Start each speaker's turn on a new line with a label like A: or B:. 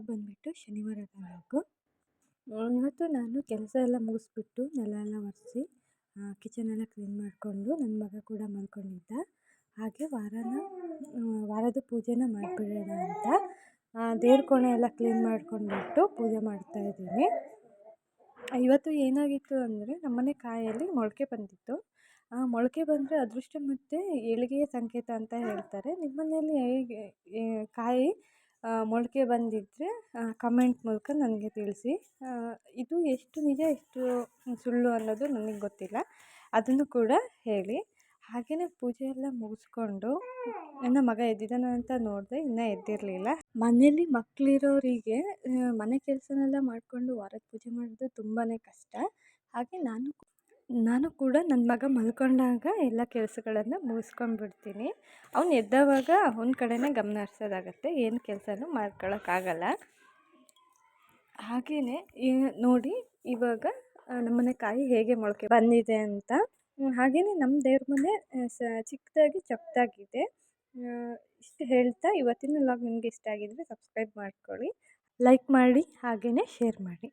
A: ಬಂದುಬಿಟ್ಟು ಶನಿವಾರದ ವ್ಲಾಗು. ಇವತ್ತು ನಾನು ಕೆಲಸ ಎಲ್ಲ ಮುಗಿಸ್ಬಿಟ್ಟು ನೆಲ ಎಲ್ಲ ಒರೆಸಿ ಕಿಚನೆಲ್ಲ ಕ್ಲೀನ್ ಮಾಡಿಕೊಂಡು ನನ್ನ ಮಗ ಕೂಡ ಮಲ್ಕೊಂಡಿದ್ದ. ಹಾಗೆ ವಾರದ ಪೂಜೆನ ಮಾಡಿಬಿಡೋಣ ಅಂತ ದೇವ್ರ ಕೋಣೆ ಎಲ್ಲ ಕ್ಲೀನ್ ಮಾಡ್ಕೊಂಡ್ಬಿಟ್ಟು ಪೂಜೆ ಮಾಡ್ತಾಯಿದ್ದೀನಿ. ಇವತ್ತು ಏನಾಗಿತ್ತು ಅಂದರೆ ನಮ್ಮನೆ ಕಾಯಲ್ಲಿ ಮೊಳಕೆ ಬಂದಿತ್ತು. ಮೊಳಕೆ ಬಂದರೆ ಅದೃಷ್ಟ ಮತ್ತು ಏಳಿಗೆಯ ಸಂಕೇತ ಅಂತ ಹೇಳ್ತಾರೆ. ನಿಮ್ಮ ಮನೆಯಲ್ಲಿ ಹೇಗೆ ಕಾಯಿ ಮೊಳಕೆ ಬಂದಿದ್ದರೆ ಕಮೆಂಟ್ ಮೂಲಕ ನನಗೆ ತಿಳಿಸಿ. ಇದು ಎಷ್ಟು ನಿಜ ಎಷ್ಟು ಸುಳ್ಳು ಅನ್ನೋದು ನನಗೆ ಗೊತ್ತಿಲ್ಲ, ಅದನ್ನು ಕೂಡ ಹೇಳಿ. ಹಾಗೆಯೇ ಪೂಜೆ ಎಲ್ಲ ಮುಗಿಸ್ಕೊಂಡು ನನ್ನ ಮಗ ಎದ್ದಿದ್ದಾನೆ ಅಂತ ನೋಡಿದೆ, ಇನ್ನೂ ಎದ್ದಿರಲಿಲ್ಲ. ಮನೆಯಲ್ಲಿ ಮಕ್ಕಳಿರೋರಿಗೆ ಮನೆ ಕೆಲಸನೆಲ್ಲ ಮಾಡಿಕೊಂಡು ವಾರದ ಪೂಜೆ ಮಾಡೋದು ತುಂಬಾ ಕಷ್ಟ. ಹಾಗೆ ನಾನು ಕೂಡ ನನ್ನ ಮಗ ಮಲ್ಕೊಂಡಾಗ ಎಲ್ಲ ಕೆಲಸಗಳನ್ನು ಮುಗಿಸ್ಕೊಂಡ್ಬಿಡ್ತೀನಿ. ಅವ್ನು ಎದ್ದವಾಗ ಅವನ ಕಡೆನೇ ಗಮನ ಹರಿಸೋದಾಗತ್ತೆ, ಏನು ಕೆಲಸನೂ ಮಾಡ್ಕೊಳಕ್ಕಾಗಲ್ಲ. ಹಾಗೆಯೇ ನೋಡಿ ಇವಾಗ ನಮ್ಮನೆ ಕಾಯಿ ಹೇಗೆ ಮೊಳಕೆ ಬಂದಿದೆ ಅಂತ. ಹಾಗೆಯೇ ನಮ್ಮ ದೇವ್ರ ಮನೆ ಚಿಕ್ಕದಾಗಿ ಚೊಕ್ಕದಾಗಿದೆ. ಇಷ್ಟು ಹೇಳ್ತಾ ಇವತ್ತಿನ ವ್ಲಾಗ್ ನಿಮಗೆ ಇಷ್ಟ ಆಗಿದ್ದರೆ ಸಬ್ಸ್ಕ್ರೈಬ್ ಮಾಡ್ಕೊಳ್ಳಿ, ಲೈಕ್ ಮಾಡಿ, ಹಾಗೆಯೇ ಶೇರ್ ಮಾಡಿ.